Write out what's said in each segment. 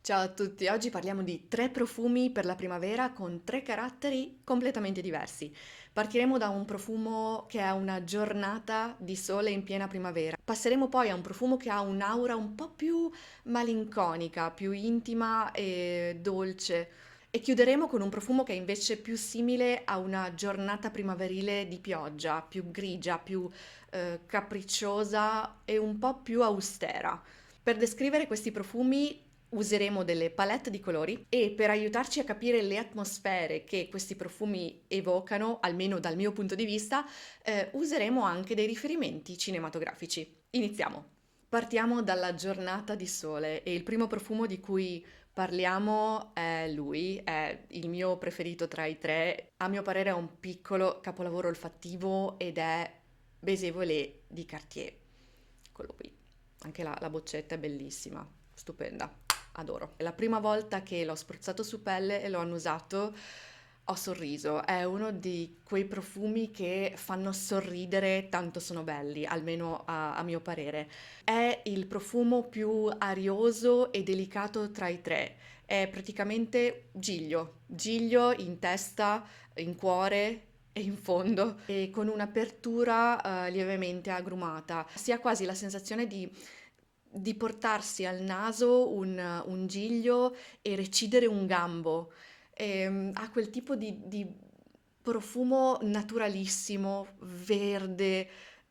Ciao a tutti, oggi parliamo di 3 profumi per la primavera con 3 caratteri completamente diversi. Partiremo da un profumo che è una giornata di sole in piena primavera. Passeremo poi a un profumo che ha un'aura un po' più malinconica, più intima e dolce. E chiuderemo con un profumo che è invece più simile a una giornata primaverile di pioggia, più grigia, più capricciosa e un po' più austera. Per descrivere questi profumi useremo delle palette di colori e per aiutarci a capire le atmosfere che questi profumi evocano, almeno dal mio punto di vista, useremo anche dei riferimenti cinematografici. Iniziamo. Partiamo dalla giornata di sole e il primo profumo di cui parliamo è lui, è il mio preferito tra i tre. A mio parere è un piccolo capolavoro olfattivo ed è Baiser Volé di Cartier. Eccolo qui. Anche la boccetta è bellissima, stupenda, adoro. È la prima volta che l'ho spruzzato su pelle e l'ho annusato, ho sorriso. È uno di quei profumi che fanno sorridere, tanto sono belli, almeno a mio parere. È il profumo più arioso e delicato tra i tre. È praticamente giglio in testa, in cuore e in fondo e con un'apertura lievemente agrumata. Si ha quasi la sensazione di portarsi al naso un giglio e recidere un gambo. Ha quel tipo di profumo naturalissimo, verde,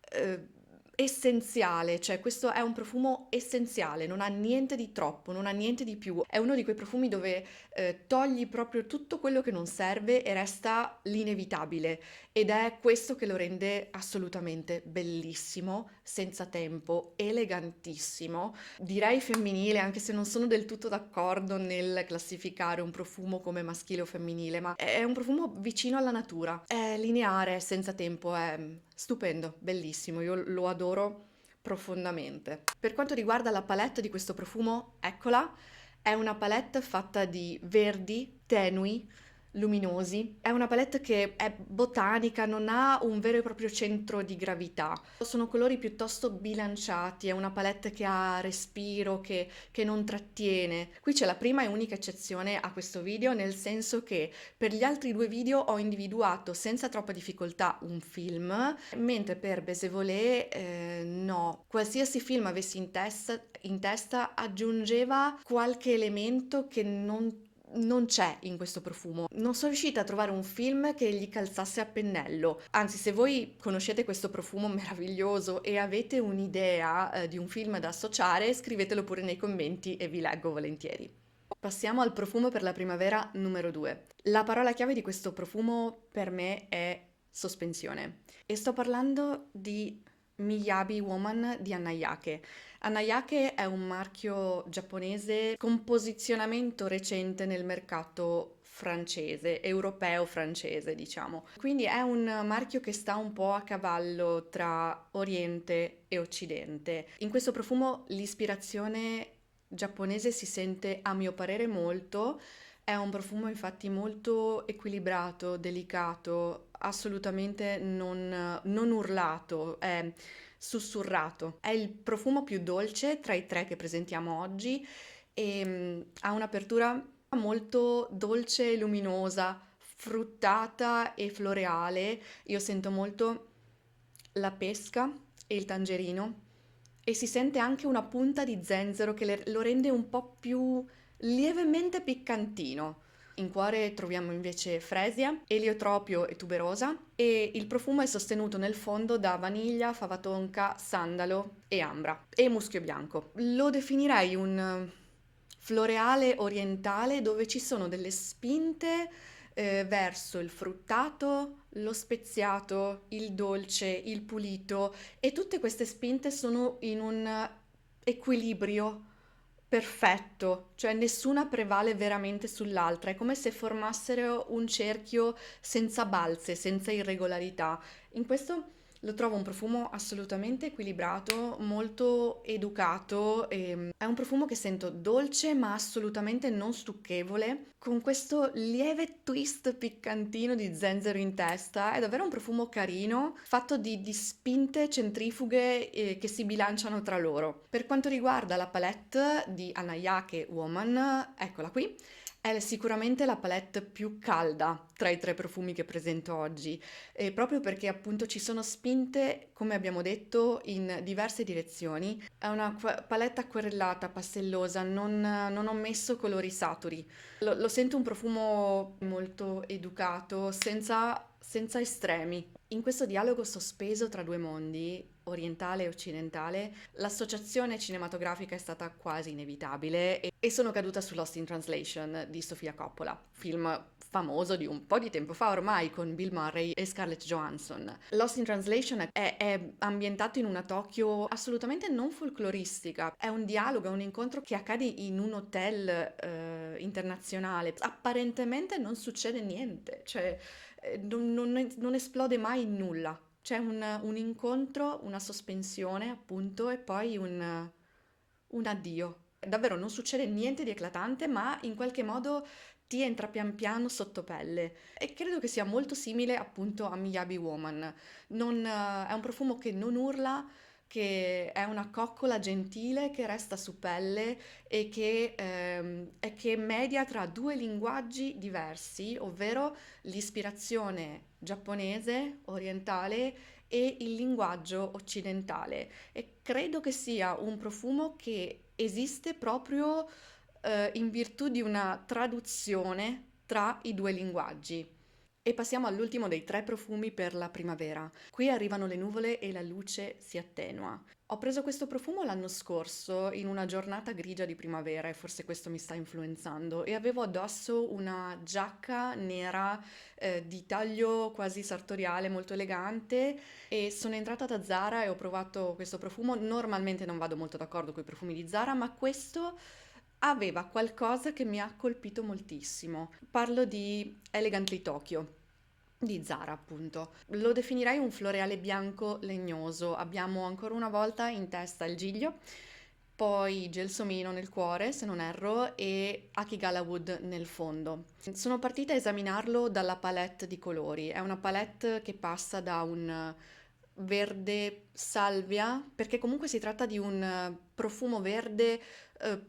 eh, essenziale, cioè questo è un profumo essenziale, non ha niente di troppo, non ha niente di più. È uno di quei profumi dove togli proprio tutto quello che non serve e resta l'inevitabile. Ed è questo che lo rende assolutamente bellissimo, senza tempo, elegantissimo, direi femminile, anche se non sono del tutto d'accordo nel classificare un profumo come maschile o femminile, ma è un profumo vicino alla natura, è lineare, senza tempo, è stupendo, bellissimo, io lo adoro profondamente. Per quanto riguarda la palette di questo profumo, eccola, è una palette fatta di verdi tenui, luminosi. È una palette che è botanica, non ha un vero e proprio centro di gravità. Sono colori piuttosto bilanciati, è una palette che ha respiro, che non trattiene. Qui c'è la prima e unica eccezione a questo video, nel senso che per gli altri 2 video ho individuato senza troppa difficoltà un film, mentre per Besevolé no. Qualsiasi film avessi in testa aggiungeva qualche elemento che non c'è in questo profumo. Non sono riuscita a trovare un film che gli calzasse a pennello. Anzi, se voi conoscete questo profumo meraviglioso e avete un'idea, di un film da associare, scrivetelo pure nei commenti e vi leggo volentieri. Passiamo al profumo per la primavera numero 2. La parola chiave di questo profumo per me è sospensione e sto parlando di Miyabi Woman di Annayake. Annayake è un marchio giapponese con posizionamento recente nel mercato francese, europeo-francese, diciamo. Quindi è un marchio che sta un po' a cavallo tra Oriente e Occidente. In questo profumo l'ispirazione giapponese si sente a mio parere molto, è un profumo infatti molto equilibrato, delicato, assolutamente non urlato, è sussurrato. È il profumo più dolce tra i tre che presentiamo oggi e ha un'apertura molto dolce e luminosa, fruttata e floreale. Io sento molto la pesca e il tangerino e si sente anche una punta di zenzero che lo rende un po' più lievemente piccantino. In cuore troviamo invece fresia, eliotropio e tuberosa e il profumo è sostenuto nel fondo da vaniglia, fava tonka, sandalo e ambra e muschio bianco. Lo definirei un floreale orientale dove ci sono delle spinte verso il fruttato, lo speziato, il dolce, il pulito e tutte queste spinte sono in un equilibrio perfetto, cioè nessuna prevale veramente sull'altra, è come se formassero un cerchio senza balze, senza irregolarità. In questo Lo trovo un profumo assolutamente equilibrato, molto educato, è un profumo che sento dolce ma assolutamente non stucchevole, con questo lieve twist piccantino di zenzero in testa. È davvero un profumo carino, fatto di spinte centrifughe che si bilanciano tra loro. Per quanto riguarda la palette di Anayake Woman, eccola qui. È sicuramente la palette più calda tra i tre profumi che presento oggi, proprio perché appunto ci sono spinte, come abbiamo detto, in diverse direzioni. È una palette acquerellata, pastellosa, non ho messo colori saturi. Lo sento un profumo molto educato, senza estremi. In questo dialogo sospeso tra due mondi, orientale e occidentale, l'associazione cinematografica è stata quasi inevitabile e sono caduta su Lost in Translation di Sofia Coppola, film famoso di un po' di tempo fa ormai con Bill Murray e Scarlett Johansson. Lost in Translation è ambientato in una Tokyo assolutamente non folcloristica, è un dialogo, è un incontro che accade in un hotel internazionale. Apparentemente non succede niente, cioè non esplode mai in nulla. C'è un incontro, una sospensione, appunto, e poi un addio. Davvero non succede niente di eclatante, ma in qualche modo ti entra pian piano sotto pelle. E credo che sia molto simile appunto a Miyabi Woman. È un profumo che non urla, che è una coccola gentile che resta su pelle e che media tra due linguaggi diversi, ovvero l'ispirazione giapponese, orientale e il linguaggio occidentale. E credo che sia un profumo che esiste proprio in virtù di una traduzione tra i due linguaggi. E passiamo all'ultimo dei tre profumi per la primavera. Qui arrivano le nuvole e la luce si attenua. Ho preso questo profumo l'anno scorso in una giornata grigia di primavera e forse questo mi sta influenzando e avevo addosso una giacca nera di taglio quasi sartoriale, molto elegante e sono entrata da Zara e ho provato questo profumo. Normalmente non vado molto d'accordo con i profumi di Zara, ma questo aveva qualcosa che mi ha colpito moltissimo. Parlo di Elegantly Tokyo. Di Zara, appunto. Lo definirei un floreale bianco legnoso. Abbiamo ancora una volta in testa il giglio, poi gelsomino nel cuore, se non erro, e Akigala Wood nel fondo. Sono partita a esaminarlo dalla palette di colori. È una palette che passa da un verde salvia, perché comunque si tratta di un profumo verde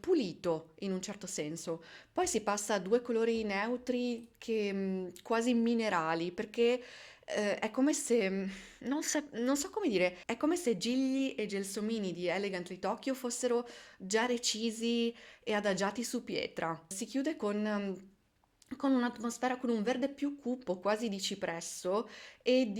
pulito in un certo senso. Poi si passa a due colori neutri che quasi minerali, perché è come se, non so come dire, è come se gigli e gelsomini di Elegantly Tokyo fossero già recisi e adagiati su pietra. Si chiude con un'atmosfera, con un verde più cupo, quasi di cipresso, e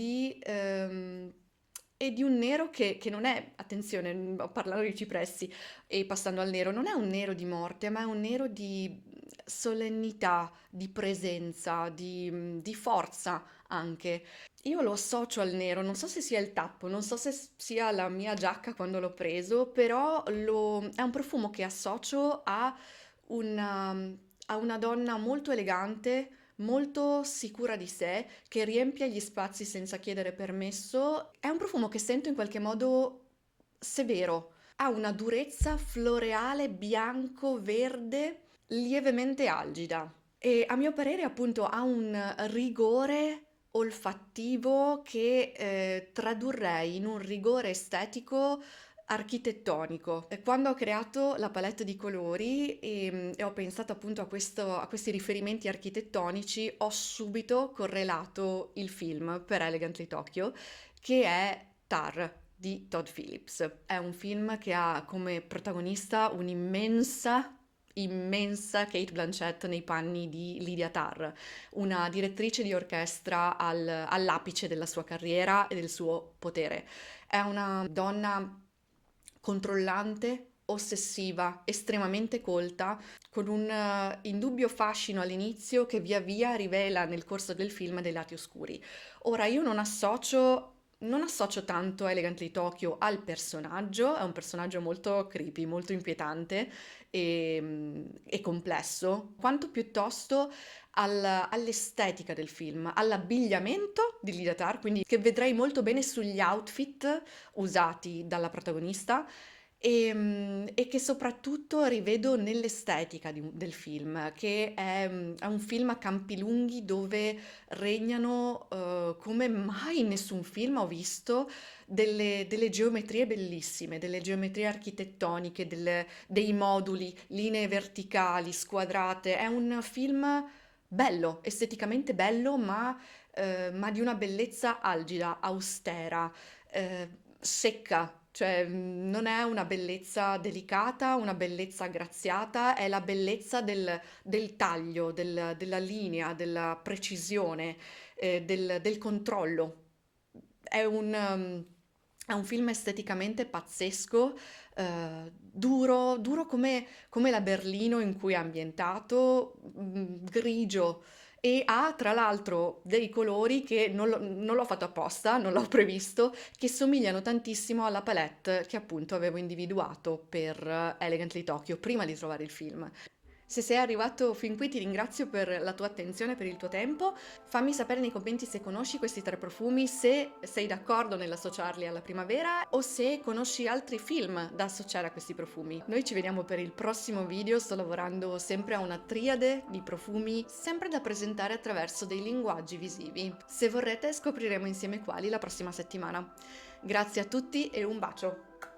e di un nero che non è, attenzione, parlando di cipressi e passando al nero, non è un nero di morte, ma è un nero di solennità, di presenza, di forza anche. Io lo associo al nero, non so se sia il tappo, non so se sia la mia giacca quando l'ho preso, però è un profumo che associo una, a una donna molto elegante, molto sicura di sé, che riempie gli spazi senza chiedere permesso. È un profumo che sento in qualche modo severo, ha una durezza floreale bianco-verde lievemente algida e a mio parere appunto ha un rigore olfattivo che tradurrei in un rigore estetico architettonico. Quando ho creato la palette di colori e ho pensato appunto a questi riferimenti architettonici, ho subito correlato il film per Elegantly Tokyo, che è Tar di Todd Phillips. È un film che ha come protagonista immensa Kate Blanchett nei panni di Lydia Tarr, una direttrice di orchestra all'apice della sua carriera e del suo potere. È una donna controllante, ossessiva, estremamente colta, con un indubbio fascino all'inizio che via via rivela nel corso del film dei lati oscuri. Ora, io non associo non associo tanto Elegantly Tokyo al personaggio, è un personaggio molto creepy, molto inquietante e complesso, quanto piuttosto all'estetica del film, all'abbigliamento di Lydia Tarr, quindi che vedrei molto bene sugli outfit usati dalla protagonista e che soprattutto rivedo nell'estetica del film, che è un film a campi lunghi dove regnano, come mai in nessun film ho visto, delle geometrie bellissime, delle geometrie architettoniche, dei moduli, linee verticali, squadrate. È un film bello, esteticamente bello, ma di una bellezza algida, austera, secca. Cioè, non è una bellezza delicata, una bellezza graziata, è la bellezza del taglio, della linea, della precisione, del controllo. È un film esteticamente pazzesco, duro, duro come la Berlino in cui è ambientato, grigio. E ha tra l'altro dei colori che non l'ho fatto apposta, non l'ho previsto, che somigliano tantissimo alla palette che appunto avevo individuato per Elegantly Tokyo prima di trovare il film. Se sei arrivato fin qui ti ringrazio per la tua attenzione, per il tuo tempo. Fammi sapere nei commenti se conosci questi tre profumi, se sei d'accordo nell'associarli alla primavera o se conosci altri film da associare a questi profumi. Noi ci vediamo per il prossimo video, sto lavorando sempre a una triade di profumi, sempre da presentare attraverso dei linguaggi visivi. Se vorrete scopriremo insieme quali la prossima settimana. Grazie a tutti e un bacio!